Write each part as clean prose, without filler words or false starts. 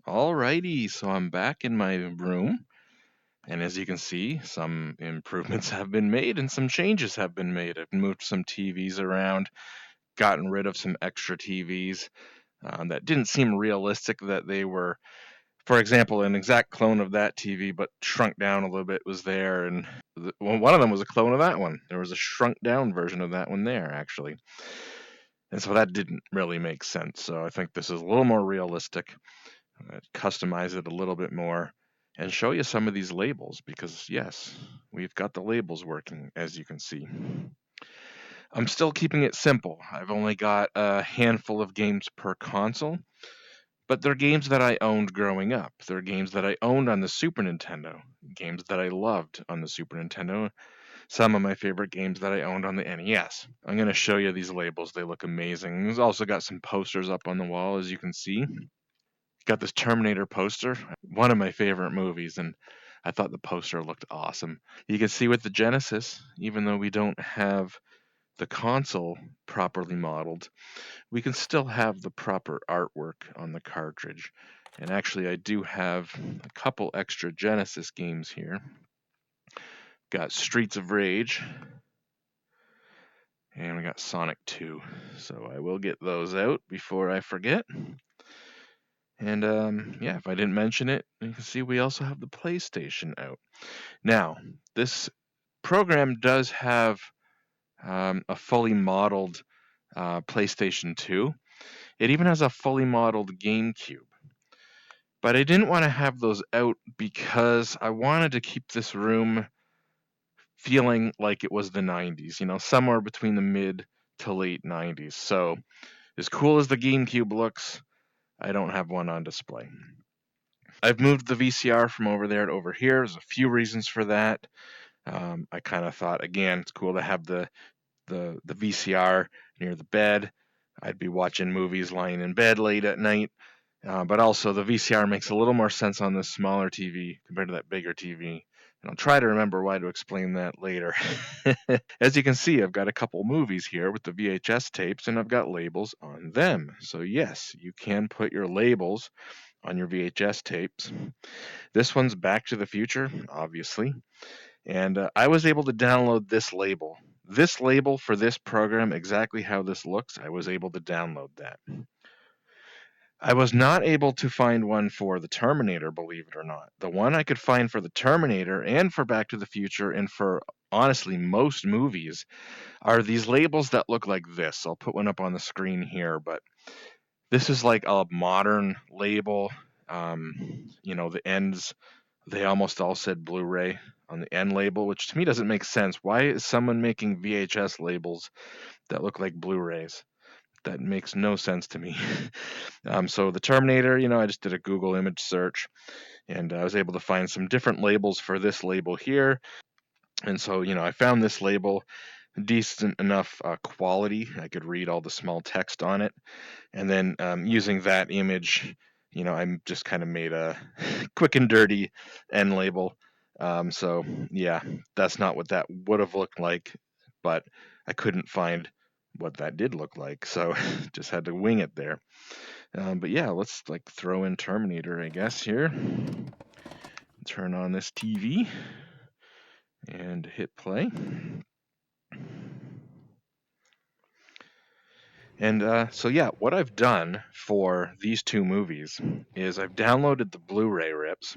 Alrighty, so I'm back in my room, and as you can see, some improvements have been made and some changes have been made. I've moved some TVs around, gotten rid of some extra TVs that didn't seem realistic that they were, for example, an exact clone of that TV, but shrunk down a little bit was there, and one of them was a clone of that one. There was a shrunk down version of that one there, actually. And so that didn't really make sense. So I think this is a little more realistic. Customize it a little bit more and show you some of these labels because yes, we've got the labels working as you can see. I'm still keeping it simple. I've only got a handful of games per console, but they're games that I owned growing up. They're games that I owned on the Super Nintendo, games that I loved on the Super Nintendo, some of my favorite games that I owned on the NES. I'm going to show you these labels. They look amazing. There's also got some posters up on the wall as you can see. Got this Terminator poster, one of my favorite movies, and I thought the poster looked awesome. You can see with the Genesis, even though we don't have the console properly modeled, we can still have the proper artwork on the cartridge. And actually, I do have a couple extra Genesis games here. Got Streets of Rage, and we got Sonic 2. So I will get those out before I forget. And yeah, if I didn't mention it, you can see we also have the PlayStation out. Now, this program does have a fully modeled PlayStation 2. It even has a fully modeled GameCube. But I didn't want to have those out because I wanted to keep this room feeling like it was the 90s, somewhere between the mid to late 90s. So, as cool as the GameCube looks, I don't have one on display. I've moved the VCR from over there to over here. There's a few reasons for that. I kind of thought, again, it's cool to have the VCR near the bed. I'd be watching movies lying in bed late at night. But also, the VCR makes a little more sense on this smaller TV compared to that bigger TV. And I'll try to remember why to explain that later. As you can see, I've got a couple movies here with the VHS tapes, and I've got labels on them. So, yes, you can put your labels on your VHS tapes. This one's Back to the Future, obviously. And I was able to download this label. This label for this program, exactly how this looks, I was able to download that. I was not able to find one for the Terminator, believe it or not. The one I could find for the Terminator and for Back to the Future and for honestly most movies are these labels that look like this. I'll put one up on the screen here, but this is like a modern label. The ends, they almost all said Blu-ray on the end label, which to me doesn't make sense. Why is someone making VHS labels that look like Blu-rays? That makes no sense to me. So the Terminator, I just did a Google image search, and I was able to find some different labels for this label here. And so, I found this label, decent enough quality. I could read all the small text on it. And then using that image, I just kind of made a quick and dirty end label. So, yeah, that's not what that would have looked like, but I couldn't find what that did look like. So just had to wing it there. But yeah, let's throw in Terminator, I guess, here. Turn on this TV and hit play. And so yeah, what I've done for these two movies is I've downloaded the Blu-ray rips,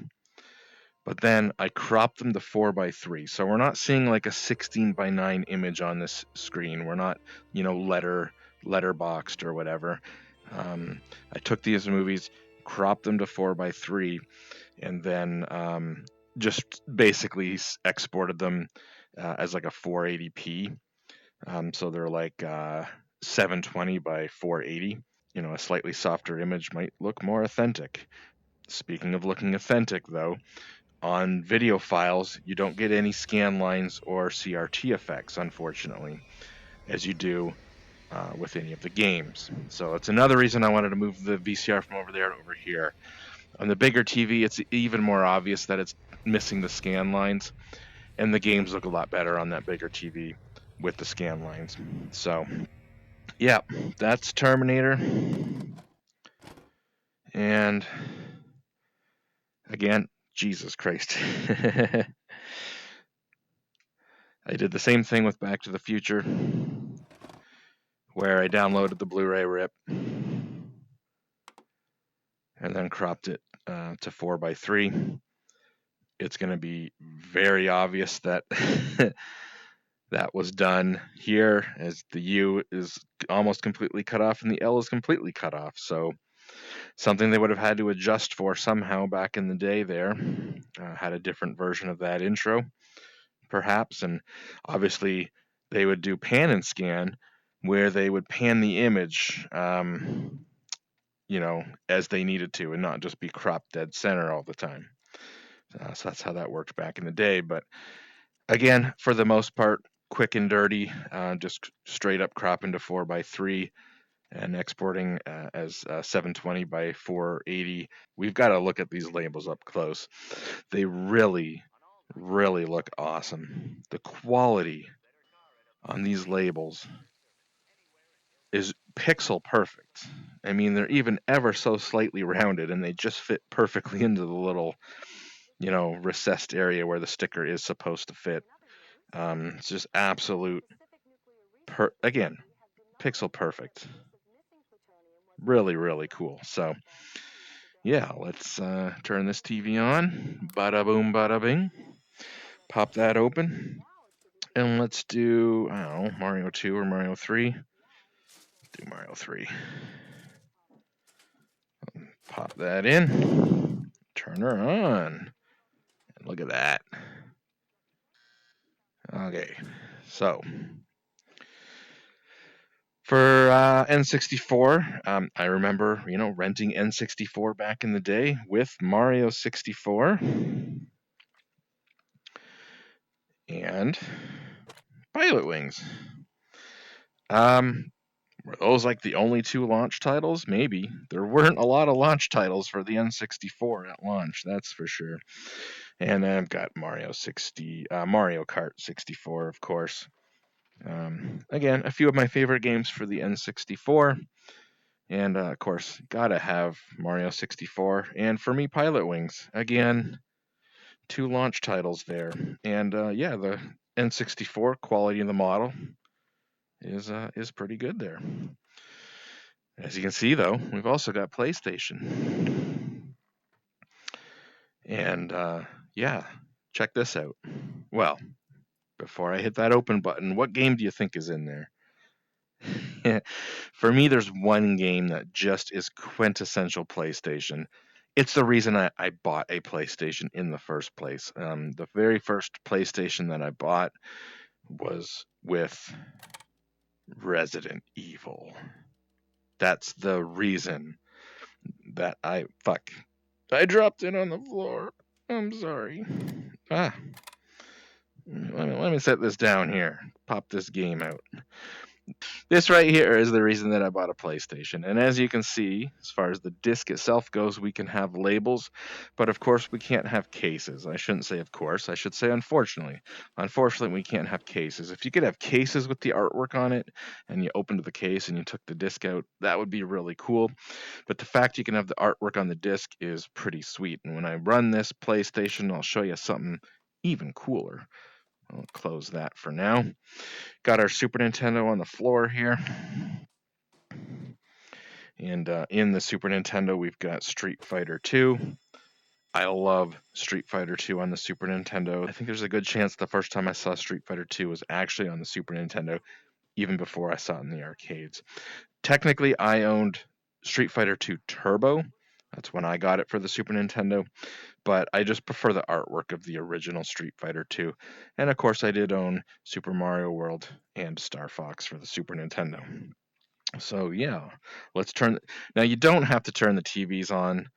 but then I cropped them to 4:3. So we're not seeing like a 16:9 image on this screen. We're not, letterboxed or whatever. I took these movies, cropped them to 4:3, and then just basically exported them as like a 480p. So they're like 720 by 480. A slightly softer image might look more authentic. Speaking of looking authentic, though, on video files, you don't get any scan lines or CRT effects, unfortunately, as you do with any of the games. So it's another reason I wanted to move the VCR from over there to over here. On the bigger TV, it's even more obvious that it's missing the scan lines, and the games look a lot better on that bigger TV with the scan lines. So, yeah, that's Terminator. And Again, Jesus Christ. I did the same thing with Back to the Future, where I downloaded the Blu-ray rip and then cropped it to 4:3. It's going to be very obvious that that was done here, as the U is almost completely cut off and the L is completely cut off. So something they would have had to adjust for somehow back in the day there. Had a different version of that intro, perhaps, and obviously they would do pan and scan, where they would pan the image, as they needed to, and not just be cropped dead center all the time. So that's how that worked back in the day. But again, for the most part, quick and dirty, just straight up cropping to 4:3 and exporting as 720 by 480. We've got to look at these labels up close. They really, really look awesome. The quality on these labels is pixel perfect. I mean, they're even ever so slightly rounded, and they just fit perfectly into the little, recessed area where the sticker is supposed to fit. It's just absolute, again, pixel perfect. Really, really cool. So, yeah, let's turn this TV on. Bada boom, bada bing. Pop that open. And let's do, I don't know, Mario 2 or Mario 3. Do Mario 3. Pop that in. Turn her on. And look at that. Okay, so for N64, I remember, renting N64 back in the day with Mario 64 and Pilot Wings. Were those like the only two launch titles? Maybe. There weren't a lot of launch titles for the N64 at launch, that's for sure. And I've got Mario Kart 64, of course. Again, a few of my favorite games for the N64. And of course, gotta have Mario 64. And for me, Pilot Wings. Again, two launch titles there. And yeah, the N64 quality of the model is pretty good there. As you can see, though, we've also got PlayStation. And yeah, check this out. Well, before I hit that open button, what game do you think is in there? For me, there's one game that just is quintessential PlayStation. It's the reason I bought a PlayStation in the first place. The very first PlayStation that I bought was with Resident Evil. That's the reason that I dropped it on the floor. I'm sorry. Let me set this down here. Pop this game out. This right here is the reason that I bought a PlayStation. And as you can see, as far as the disc itself goes, we can have labels, but of course we can't have cases. I shouldn't say of course, I should say unfortunately. Unfortunately, we can't have cases. If you could have cases with the artwork on it, and you opened the case and you took the disc out, that would be really cool. But the fact you can have the artwork on the disc is pretty sweet. And when I run this PlayStation, I'll show you something even cooler. I'll close that for now. Got our Super Nintendo on the floor here. And in the Super Nintendo, we've got Street Fighter 2. I love Street Fighter 2 on the Super Nintendo. I think there's a good chance the first time I saw Street Fighter 2 was actually on the Super Nintendo, even before I saw it in the arcades. Technically, I owned Street Fighter 2 Turbo. That's when I got it for the Super Nintendo. But I just prefer the artwork of the original Street Fighter 2. And of course, I did own Super Mario World and Star Fox for the Super Nintendo. So yeah, let's turn. Now you don't have to turn the TVs on,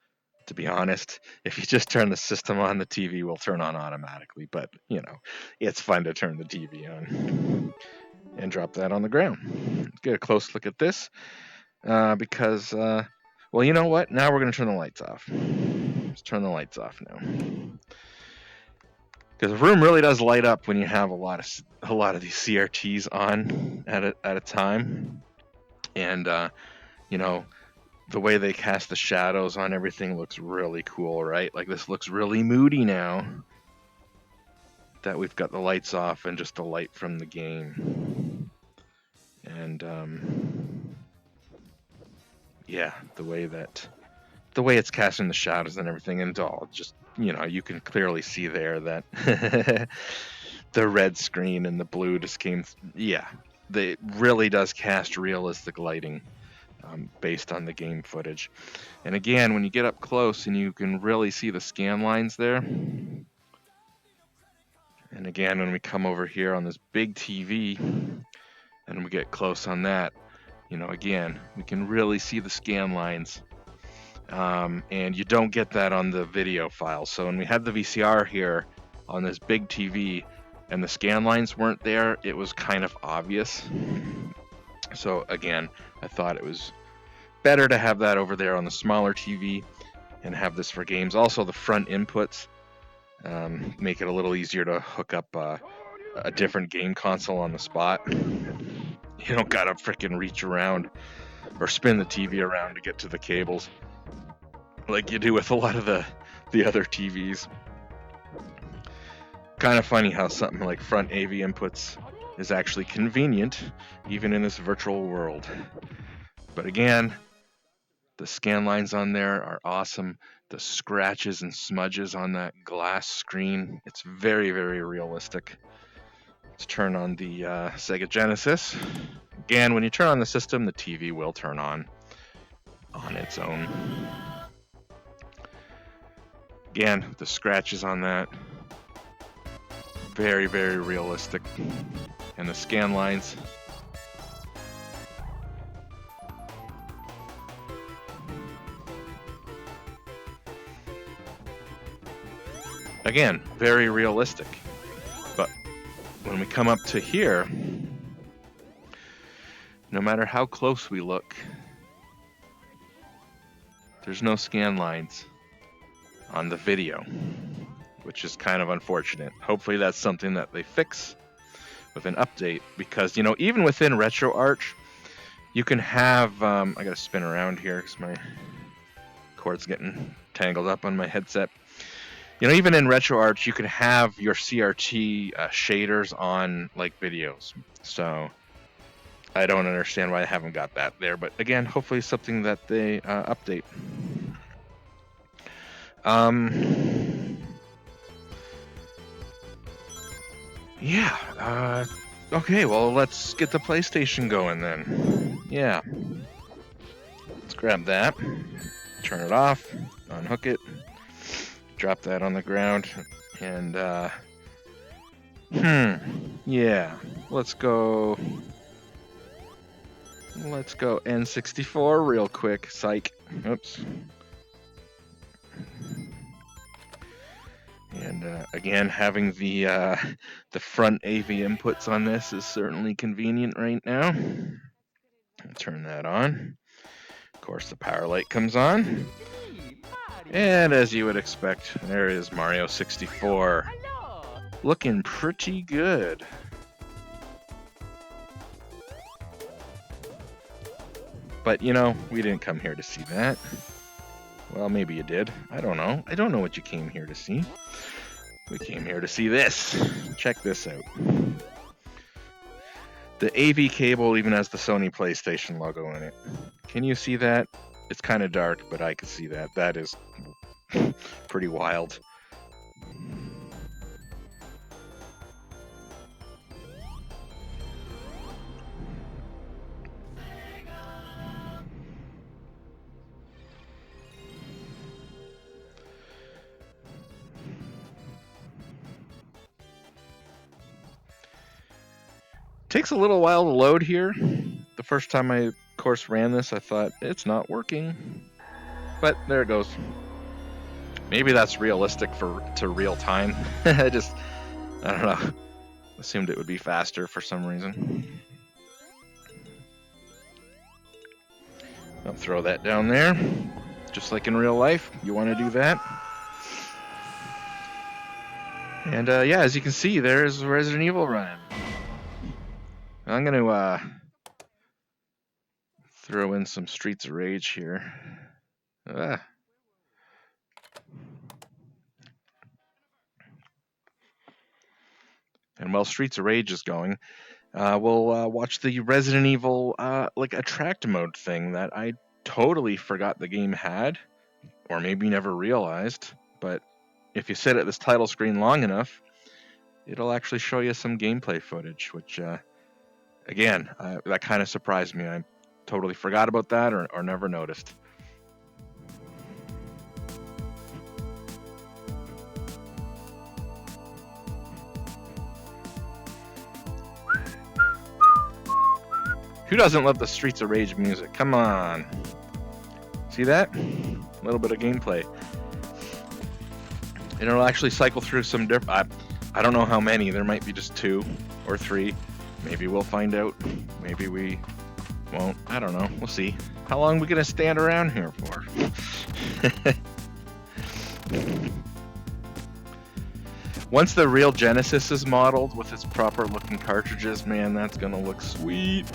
to be honest. If you just turn the system on, the TV will turn on automatically. But it's fun to turn the TV on. And drop that on the ground. Let's get a close look at this, because well, you know what? Now we're gonna turn the lights off. Let's turn the lights off now. Because the room really does light up when you have a lot of these CRTs on at a time. And the way they cast the shadows on everything looks really cool, right? Like this looks really moody now that we've got the lights off and just the light from the game. And yeah, the way it's casting the shadows and everything, and all just, you know, you can clearly see there that the red screen and the blue just came. Yeah, it really does cast realistic lighting based on the game footage. And again, when you get up close and you can really see the scan lines there. And again, when we come over here on this big TV and we get close on that, you know, again, we can really see the scan lines. And you don't get that on the video file. So when we had the VCR here on this big TV and the scan lines weren't there, it was kind of obvious. So again, I thought it was better to have that over there on the smaller TV and have this for games. Also, the front inputs make it a little easier to hook up a different game console on the spot. You don't gotta freaking reach around or spin the TV around to get to the cables like you do with a lot of the other TVs. Kind of funny how something like front AV inputs is actually convenient, even in this virtual world. But again, the scan lines on there are awesome. The scratches and smudges on that glass screen, it's very, very realistic. Let's turn on the Sega Genesis. Again, when you turn on the system, the TV will turn on its own. Again, the scratches on that, very, very realistic. And the scan lines, again, very realistic. But when we come up to here, no matter how close we look, there's no scan lines on the video, which is kind of unfortunate. Hopefully that's something that they fix with an update, because, you know, even within RetroArch, you can have, I gotta spin around here because my cord's getting tangled up on my headset. You know, even in RetroArch, you can have your CRT shaders on, like, videos. So I don't understand why I haven't got that there, but again, hopefully something that they update. Yeah. Okay, well, let's get the PlayStation going then. Yeah. Let's grab that, turn it off, unhook it, drop that on the ground, and, yeah. Let's go N64 real quick. Psych. Oops. And again, having the front AV inputs on this is certainly convenient right now. I'll turn that on. Of course, the power light comes on. And as you would expect, there is Mario 64. Looking pretty good. But, you know, we didn't come here to see that. Well, maybe you did. I don't know. I don't know what you came here to see. We came here to see this. Check this out. The AV cable even has the Sony PlayStation logo in it. Can you see that? It's kind of dark, but I can see that. That is pretty wild. Takes a little while to load here. The first time I, of course, ran this, I thought, it's not working. But there it goes. Maybe that's realistic to real time. I don't know. Assumed it would be faster for some reason. I'll throw that down there. Just like in real life, you want to do that. And yeah, as you can see, there's Resident Evil running. I'm going to throw in some Streets of Rage here. Ah. And while Streets of Rage is going, we'll watch the Resident Evil like attract mode thing that I totally forgot the game had, or maybe never realized. But if you sit at this title screen long enough, it'll actually show you some gameplay footage, which, again, that kind of surprised me. I totally forgot about that or never noticed. Who doesn't love the Streets of Rage music? Come on. See that? A little bit of gameplay. And it'll actually cycle through some different... I don't know how many. There might be just 2 or 3. Maybe we'll find out. Maybe we won't. I don't know. We'll see. How long are we going to stand around here for? Once the real Genesis is modeled with its proper looking cartridges, man, that's going to look sweet.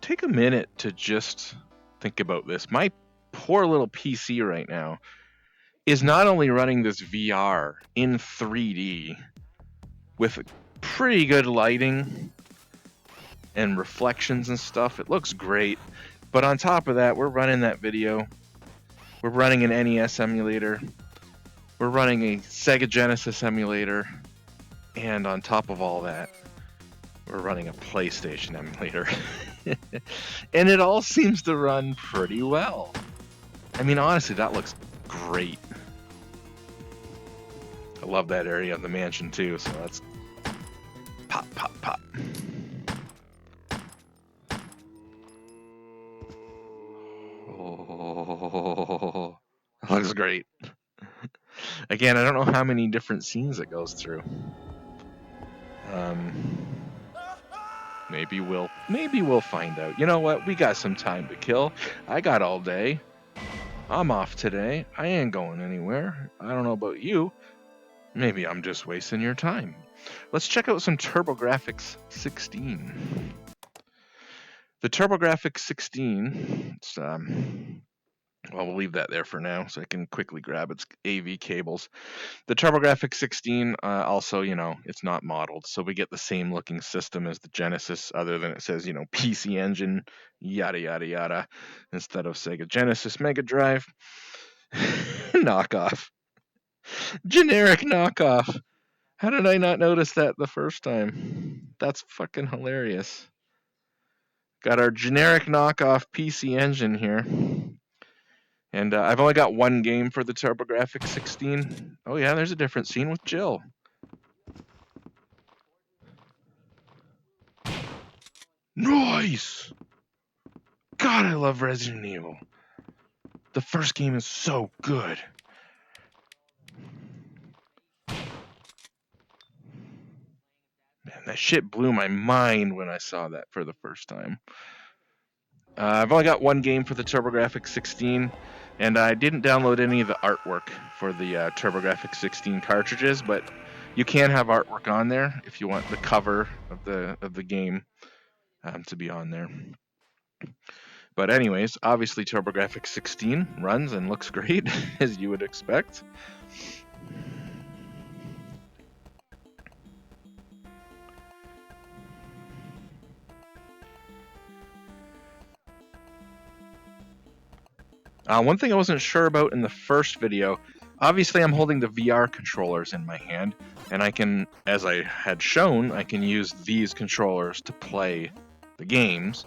Take a minute to just think about this. My poor little PC right now is not only running this VR in 3D with pretty good lighting and reflections and stuff. It looks great. But on top of that, we're running that video. We're running an NES emulator. We're running a Sega Genesis emulator. And on top of all that, we're running a PlayStation emulator. And it all seems to run pretty well. I mean, honestly, that looks great. I love that area of the mansion too, so that's pop, pop, pop. Oh, that looks great. Again, I don't know how many different scenes it goes through. Maybe we'll find out. You know what? We got some time to kill. I got all day. I'm off today. I ain't going anywhere. I don't know about you. Maybe I'm just wasting your time. Let's check out some TurboGrafx 16. The TurboGrafx 16, it's, well, we'll leave that there for now so I can quickly grab its AV cables. The TurboGrafx 16, also, you know, it's not modeled, so we get the same looking system as the Genesis, other than it says, you know, PC Engine, yada, yada, yada, instead of Sega Genesis Mega Drive. Knockoff. Generic knockoff. How did I not notice that the first time? That's fucking hilarious. Got our generic knockoff PC Engine here. And I've only got one game for the TurboGrafx 16. Oh yeah, there's a different scene with Jill. Nice! God, I love Resident Evil. The first game is so good. Man, that shit blew my mind when I saw that for the first time. I've only got one game for the TurboGrafx 16, and I didn't download any of the artwork for the TurboGrafx 16 cartridges, but you can have artwork on there if you want the cover of the game to be on there. But anyways, obviously TurboGrafx 16 runs and looks great, as you would expect. One thing I wasn't sure about in the first video, obviously I'm holding the VR controllers in my hand, and I can, as I had shown, I can use these controllers to play the games.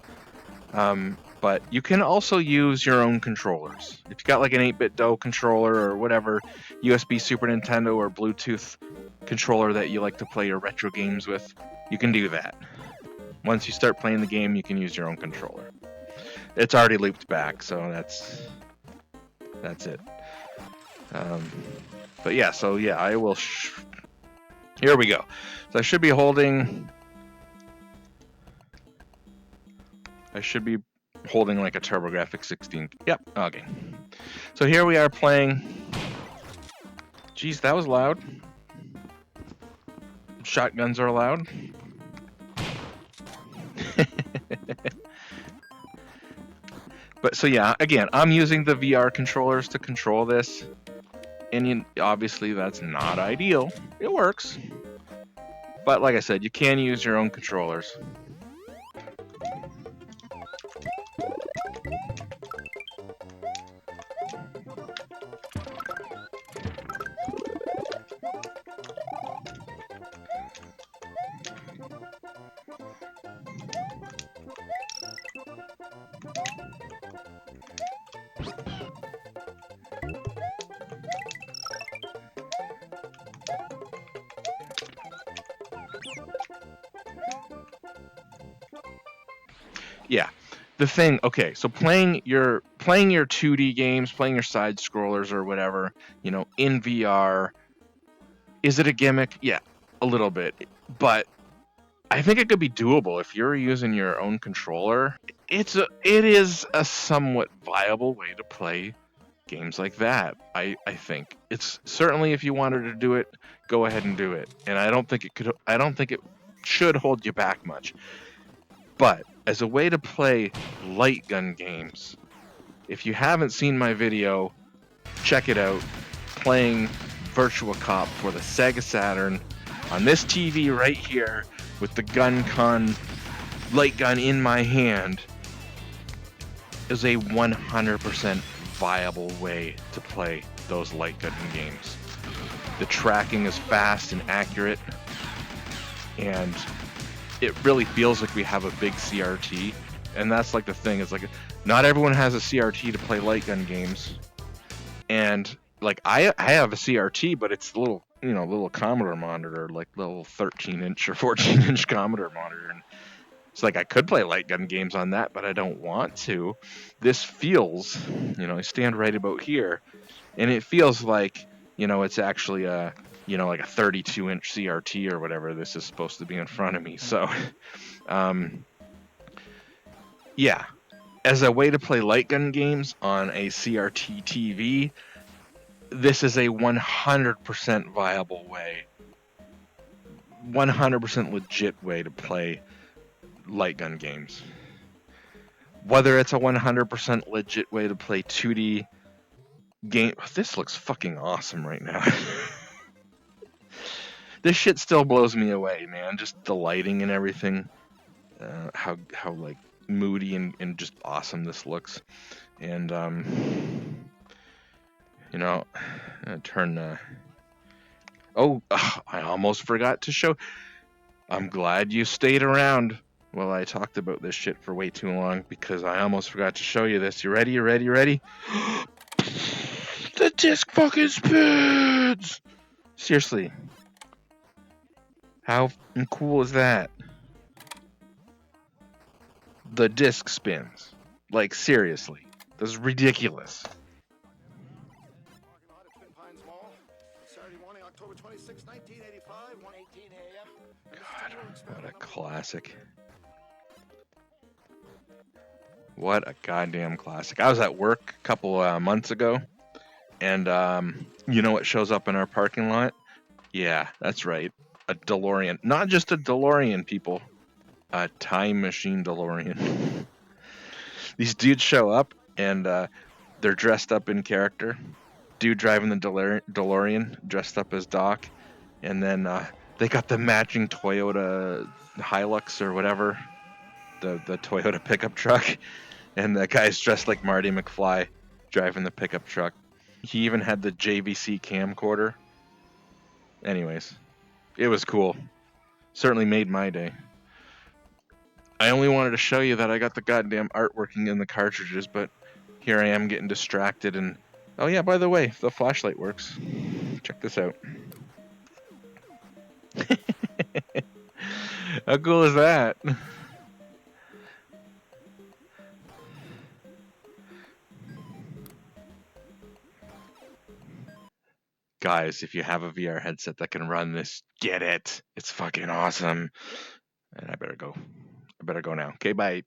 But you can also use your own controllers. If you got like an 8-bit DOE controller or whatever, USB Super Nintendo or Bluetooth controller that you like to play your retro games with, you can do that. Once you start playing the game, you can use your own controller. It's already looped back, so that's it. But yeah, so yeah, I will Here we go. So I should be holding like a TurboGrafx 16. Yep, okay. So here we are playing. Jeez, that was loud. Shotguns are loud. But so yeah, again, I'm using the VR controllers to control this. And obviously that's not ideal. It works. But like I said, you can use your own controllers. Yeah. The thing, okay, so playing your 2D games, playing your side scrollers or whatever, in VR, is it a gimmick? Yeah, a little bit. But I think it could be doable if you're using your own controller. It is a somewhat viable way to play games like that. I think it's certainly, if you wanted to do it, go ahead and do it. And I don't think it should hold you back much. But as a way to play light gun games, if you haven't seen my video, check it out. Playing Virtua Cop for the Sega Saturn on this TV right here with the GunCon light gun in my hand is a 100% viable way to play those light gun games. The tracking is fast and accurate, and it really feels like we have a big CRT. And that's like the thing, is like not everyone has a CRT to play light gun games. And like I have a CRT, but it's a little Commodore monitor, like little 13-inch or 14-inch Commodore monitor. And it's like I could play light gun games on that, but I don't want to. This feels, I stand right about here, and it feels like, it's actually like a 32-inch CRT or whatever this is supposed to be in front of me. So, yeah, as a way to play light gun games on a CRT TV, this is a 100% viable way, 100% legit way to play light gun games. Whether it's a 100% legit way to play 2D game, this looks fucking awesome right now. This shit still blows me away, man. Just the lighting and everything, how like moody and just awesome this looks. And turn. I almost forgot to show. I'm glad you stayed around while I talked about this shit for way too long, because I almost forgot to show you this. You ready? You ready? You ready? The disc fucking spins! Seriously. How cool is that? The disc spins. Like, seriously. This is ridiculous. God, what a classic. What a goddamn classic. I was at work a couple months ago, and you know what shows up in our parking lot? Yeah, that's right. A DeLorean. Not just a DeLorean, people. A time machine DeLorean. These dudes show up, and they're dressed up in character. Dude driving the DeLorean, dressed up as Doc. And then they got the matching Toyota Hilux or whatever. The Toyota pickup truck. And the guy's dressed like Marty McFly, driving the pickup truck. He even had the JVC camcorder. Anyways, it was cool. Certainly made my day. I only wanted to show you that I got the goddamn art working in the cartridges, but here I am getting distracted. And oh yeah, by the way, the flashlight works. Check this out. How cool is that? guys, if you have a VR headset that can run this, get it. It's fucking awesome. And I better go now. Okay, bye.